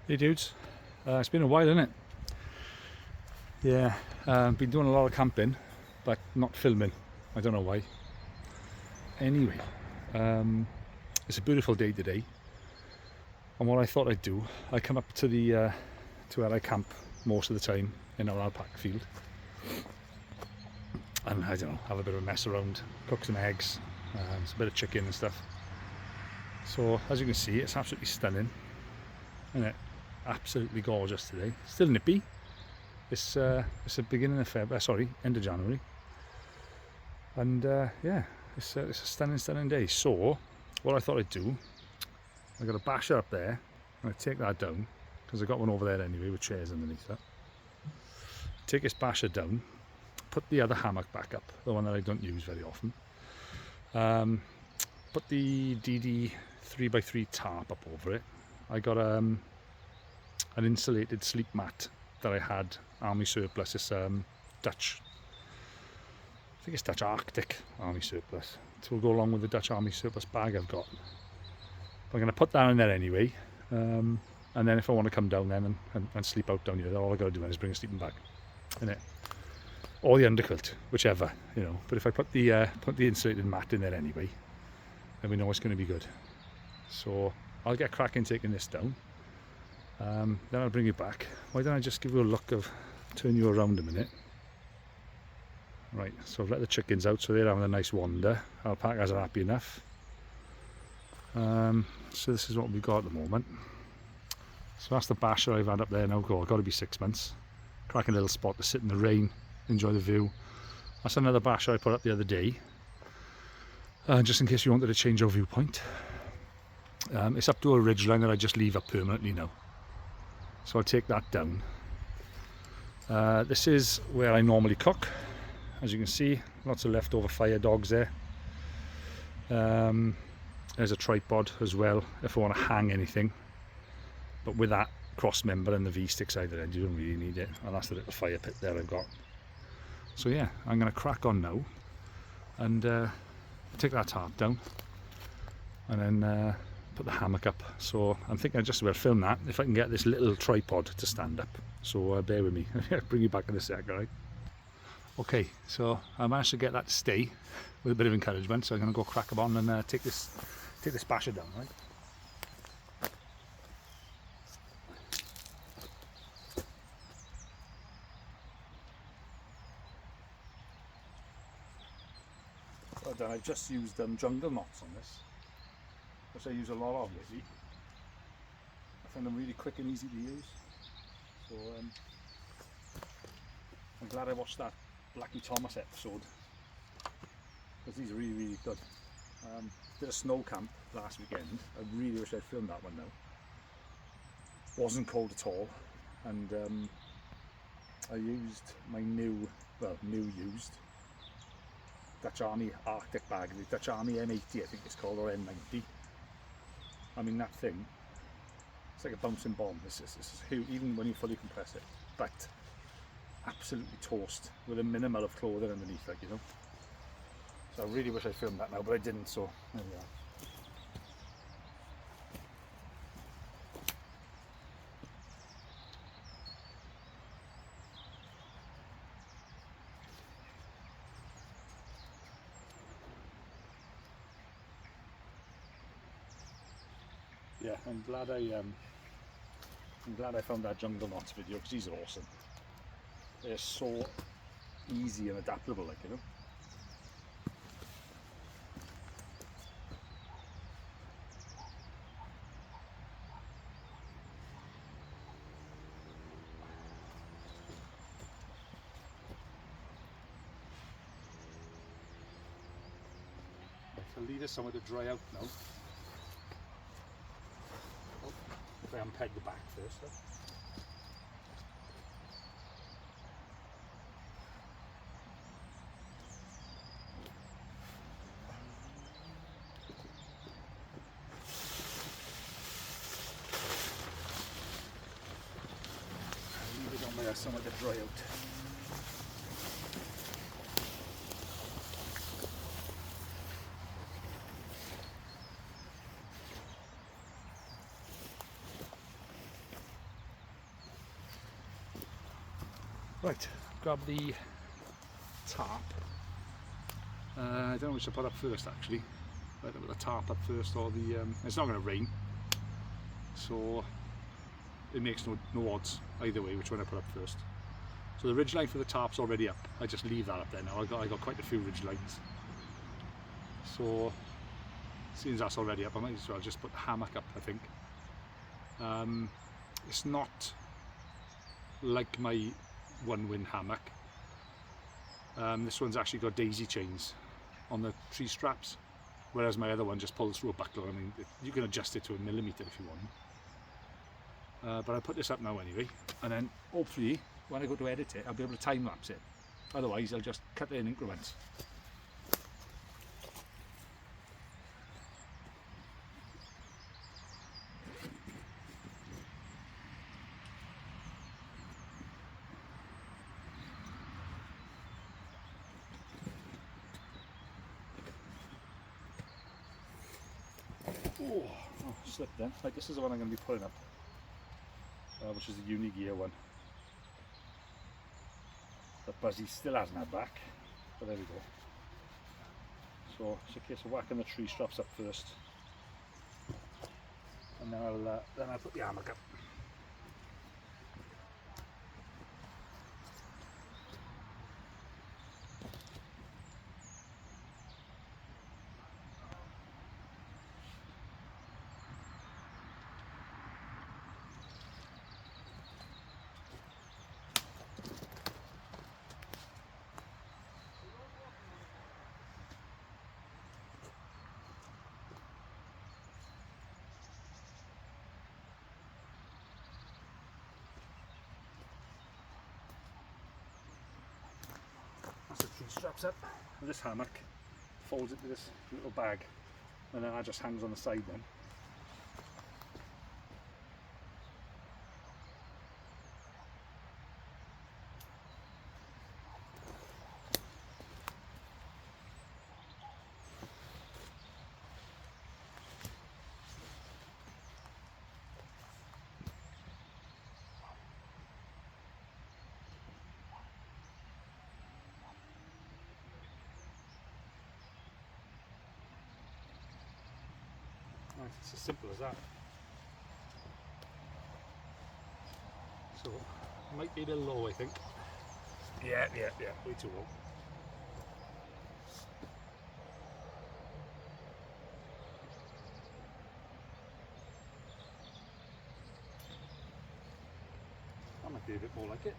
Hey dudes, it's been a while, isn't it? Yeah, been doing a lot of camping, but not filming. I don't know why. Anyway, it's a beautiful day today, and what I thought I'd do, I come up to the to where I camp most of the time in our alpaca field, and I don't know, have a bit of a mess around, cook some eggs, some bit of chicken and stuff. So as you can see, it's absolutely stunning, isn't it? Absolutely gorgeous today. Still nippy. It's the beginning of February, end of January, and yeah, it's a stunning day. So what I thought I'd do, I got a basher up there. I'm going to take that down because I got one over there anyway with chairs underneath that. Take this basher down, put the other hammock back up, the one that I don't use very often. Put the DD 3x3 tarp up over it. I got an insulated sleep mat that I had army surplus. It's Dutch, I think it's Dutch Arctic army surplus. It will go along with the Dutch army surplus bag I've got. But I'm going to put that in there anyway, and then if I want to come down then and sleep out down here, all I got to do then is bring a sleeping bag in it, or the underquilt, whichever, you know. But if I put the insulated mat in there anyway, then we know it's going to be good. So I'll get cracking taking this down. Then I'll bring you back. Why don't I just give you a look of, turn you around a minute. Right, so I've let the chickens out, so they're having a nice wander. Alpacas are happy enough. So this is what we've got at the moment. So that's the basher I've had up there now. Got to be 6 months. Cracking little spot to sit in the rain, enjoy the view. That's another basher I put up the other day, just in case you wanted to change your viewpoint. It's up to a ridge line that I just leave up permanently now. So I'll take that down. This is where I normally cook. As you can see, lots of leftover fire dogs there. There's a tripod as well if I want to hang anything. But with that cross member and the V-stick side of it, you don't really need it. And that's the little fire pit there I've got. So yeah, I'm going to crack on now and take that tarp down and then put the hammock up. So I'm thinking I just about film that if I can get this little tripod to stand up. So bear with me. I'll bring you back in a sec, right? Okay, so I managed to get that to stay with a bit of encouragement. So I'm going to go crack them on and take this basher down, right? Well, I've just used jungle knots on this, which I use a lot of lately. I find them really quick and easy to use. So I'm glad I watched that Blackie Thomas episode, because these are really good. Did a snow camp last weekend. I really wish I'd filmed that one now. Wasn't cold at all, and I used my new used Dutch Army Arctic bag, the Dutch Army M80 I think it's called, or M90. I mean, that thing, it's like a bouncing bomb. It's huge, even when you fully compress it, but absolutely toast with a minimal of clothing underneath, like, you know. So I really wish I filmed that now, but I didn't, so there we are. Yeah, I'm glad I found that jungle knots video, because these are awesome. They're so easy and adaptable, like, you know. I'll leave this somewhere to dry out now. If I unpeg the back first, though. Leave it on there somewhere to dry out. Right, grab the tarp. I don't know which to put up first actually. Whether put the tarp up first or the... it's not going to rain, so it makes no odds either way which one I put up first. So the ridge line for the tarp's already up. I just leave that up there now. I got quite a few ridge lines. So since that's already up, I might as well just put the hammock up, I think. It's not like my one wind hammock. This one's actually got daisy chains on the tree straps, whereas my other one just pulls through a buckle. I mean, you can adjust it to a millimetre if you want. But I put this up now anyway, and then hopefully when I go to edit it I'll be able to time lapse it. Otherwise I'll just cut it in increments. Oh, slipped then. Right, this is the one I'm going to be putting up, which is the Unigear one. But Buzzy still hasn't had back, but there we go. So it's a case of whacking the tree straps up first, and then I'll put the hammock up. The tree straps up, and this hammock folds into this little bag, and then that just hangs on the side then. It's as simple as that. So it might be a bit low, I think. Yeah, way too low. That might be a bit more like it.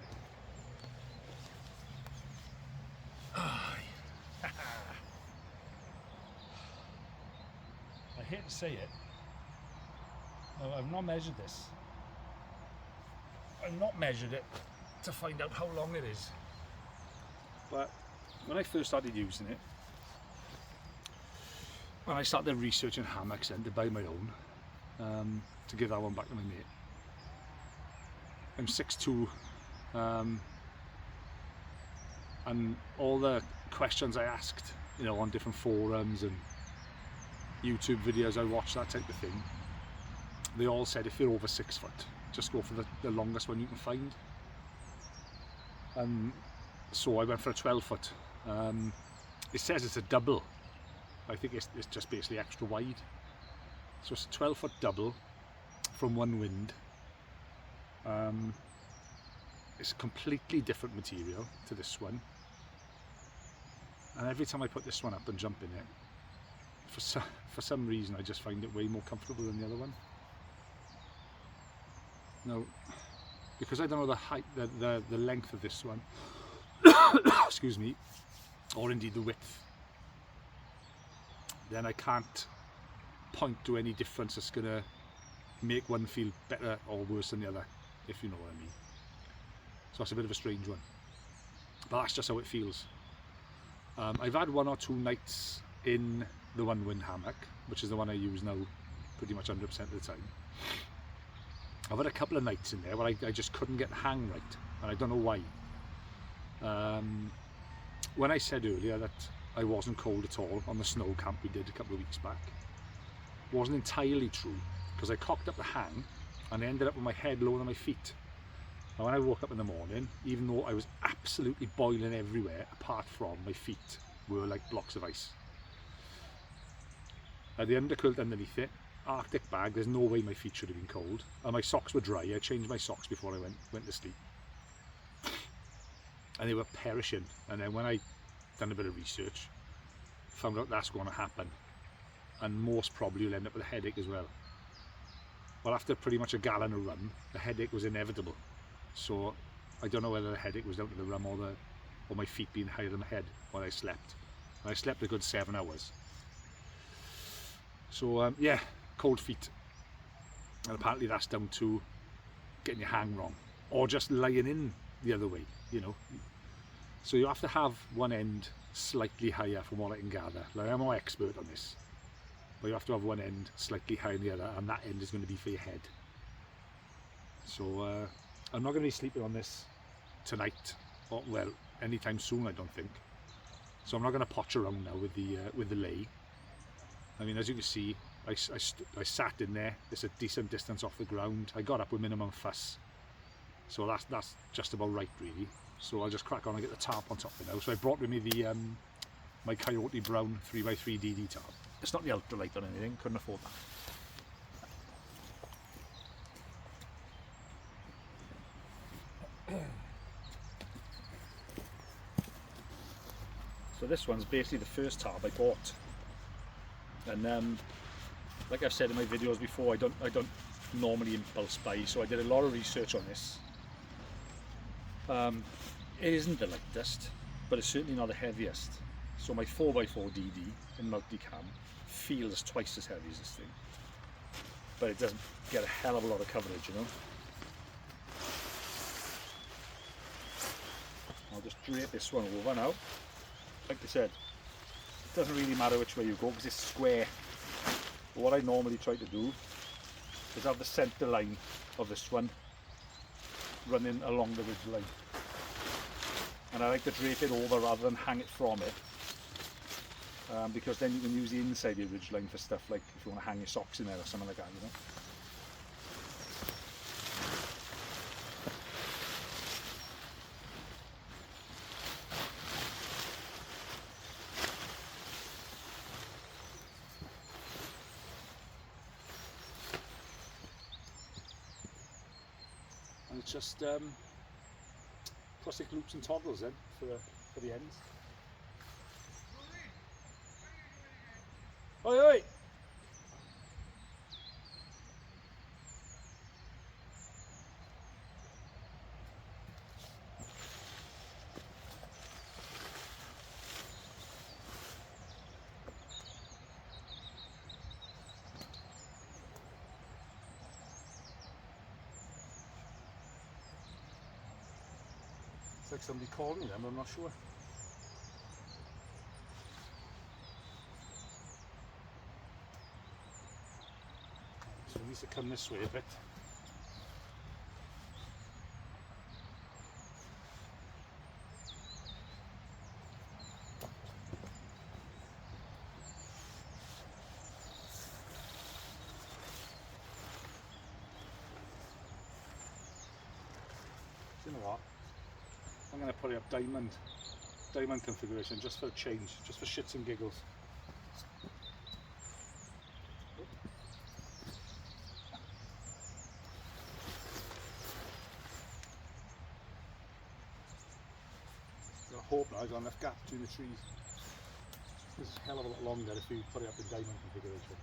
I hate to say it, I've not measured this. I've not measured it to find out how long it is. But when I first started using it, when I started researching hammocks and to buy my own, to give that one back to my mate, I'm 6'2", and all the questions I asked, you know, on different forums and YouTube videos I watched, that type of thing, they all said if you're over 6 foot, just go for the longest one you can find. And so I went for a 12 foot. It says it's a double. I think it's just basically extra wide. So it's a 12 foot double from one wind. It's a completely different material to this one. And every time I put this one up and jump in it, for some reason I just find it way more comfortable than the other one. Now, because I don't know the height, the length of this one, excuse me, or indeed the width, then I can't point to any difference that's going to make one feel better or worse than the other, if you know what I mean. So that's a bit of a strange one, but that's just how it feels. I've had 1 or 2 nights in the one wind hammock, which is the one I use now pretty much 100% of the time. I've had a couple of nights in there where I just couldn't get the hang right, and I don't know why. When I said earlier that I wasn't cold at all on the snow camp we did a couple of weeks back, wasn't entirely true, because I cocked up the hang and I ended up with my head lower than my feet. And when I woke up in the morning, even though I was absolutely boiling everywhere, apart from my feet were like blocks of ice. The underquilt underneath it, Arctic bag, there's no way my feet should have been cold. And my socks were dry. I changed my socks before I went to sleep. And they were perishing. And then when I done a bit of research, found out that's going to happen. And most probably you'll end up with a headache as well. Well, after pretty much a gallon of rum, the headache was inevitable. So I don't know whether the headache was down to the rum or my feet being higher than my head while I slept. And I slept a good 7 hours. So yeah, cold feet. And apparently that's down to getting your hang wrong, or just lying in the other way, you know. So you have to have one end slightly higher, from what I can gather. Like, I'm no expert on this, but you have to have one end slightly higher than the other, and that end is going to be for your head. So I'm not going to be sleeping on this tonight, or well, anytime soon, I don't think. So I'm not going to potch around now with the lay. I mean, as you can see, I sat in there. It's a decent distance off the ground. I got up with minimum fuss, so that's just about right, really. So I'll just crack on and get the tarp on top of it now. So I brought with me the my Coyote Brown 3x3 DD tarp. It's not the ultralight or anything. Couldn't afford that. So this one's basically the first tarp I bought, and like I've said in my videos before, I don't normally impulse buy, so I did a lot of research on this. It isn't the lightest, but it's certainly not the heaviest. So my 4x4 DD in multicam feels twice as heavy as this thing, but it doesn't get a hell of a lot of coverage, you know. I'll just drape this one over now. Like I said, it doesn't really matter which way you go because it's square. But what I normally try to do is have the centre line of this one running along the ridge line. And I like to drape it over rather than hang it from it, because then you can use the inside of your ridge line for stuff like if you want to hang your socks in there or something like that, you know. And it's just plastic loops and toggles then for the ends. Oi, oi! It's like somebody calling them, I'm not sure. So it needs to come this way a bit. You know what? I'm going to put it up diamond configuration just for a change, just for shits and giggles. I hope now I've got enough gap between the trees. This is a hell of a lot longer if you put it up in diamond configuration.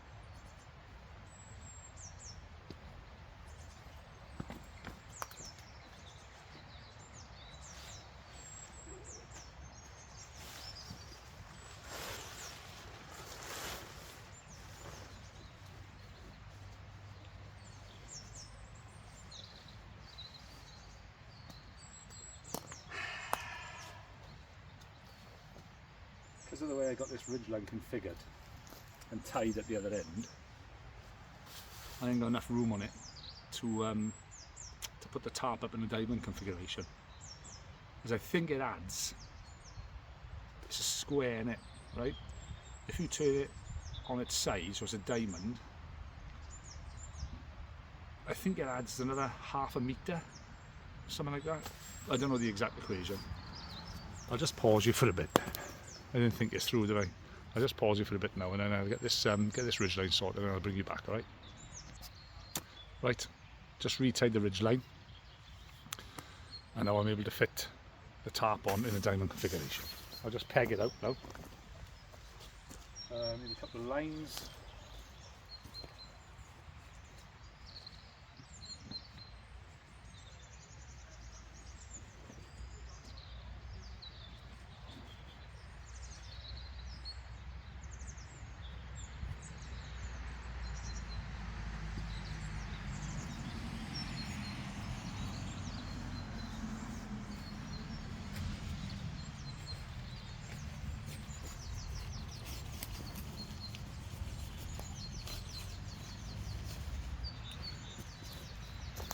Because of the way I got this ridgeline configured and tied at the other end, I ain't got enough room on it to put the tarp up in a diamond configuration. Because I think it adds, it's a square in it, right? If you turn it on its side, so it's a diamond, I think it adds another half a metre something like that. I don't know the exact equation. I'll just pause you for a bit. I didn't think this through, did I? I'll just pause you for a bit now, and then I'll get this ridgeline sorted, and I'll bring you back. All right. Right. Just retied the ridgeline, and now I'm able to fit the tarp on in a diamond configuration. I'll just peg it out now. Need a couple of lines.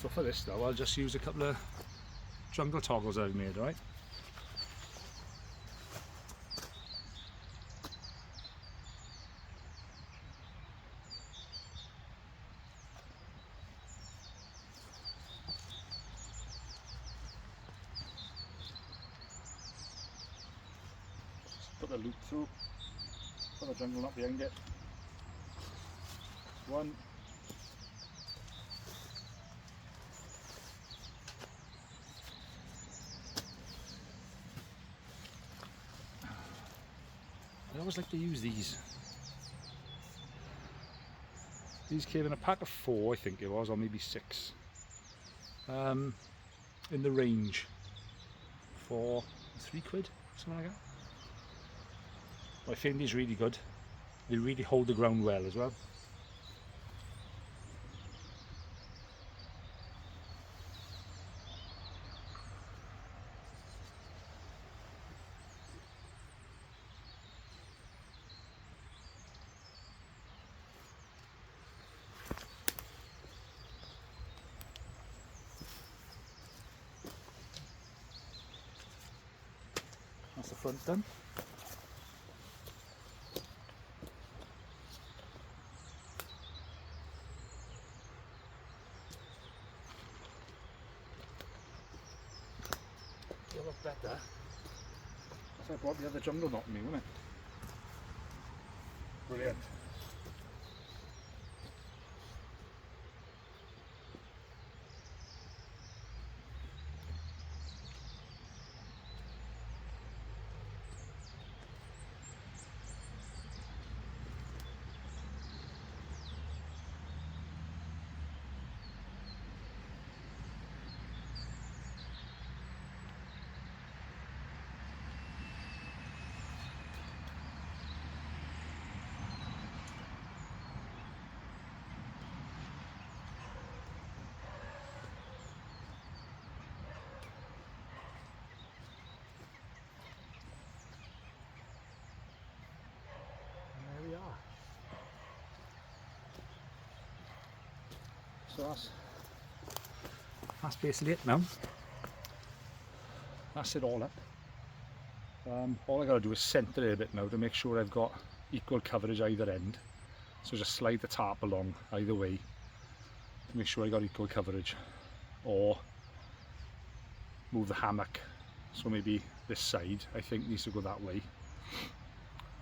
So for this though, I'll just use a couple of jungle toggles I've made, right? Just put the loop through, put the jungle knot behind it. One. I always like to use these. These came in a pack of 4, I think it was, or maybe 6. In the range for £3, something like that. I find these really good. They really hold the ground well as well. That's the front done. It'll look better. So I brought the other jungle knot with me, wasn't it? Brilliant. So that's basically it now. That's it all up. All I got to do is centre it a bit now to make sure I've got equal coverage either end. So just slide the tarp along either way to make sure I got equal coverage, or move the hammock. So maybe this side I think needs to go that way.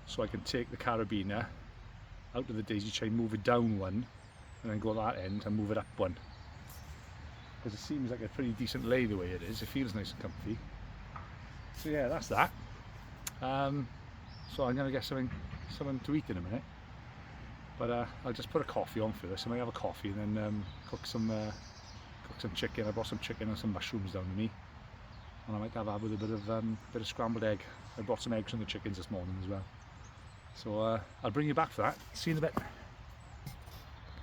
So I can take the carabiner out of the daisy chain, move it down one, and then go that end and move it up one. Because it seems like a pretty decent lay the way it is. It feels nice and comfy. So yeah, that's that. So I'm going to get something to eat in a minute. But I'll just put a coffee on first. I might have a coffee and then cook some chicken. I brought some chicken and some mushrooms down with me. And I might have that with a bit of scrambled egg. I brought some eggs from the chickens this morning as well. So I'll bring you back for that. See you in a bit.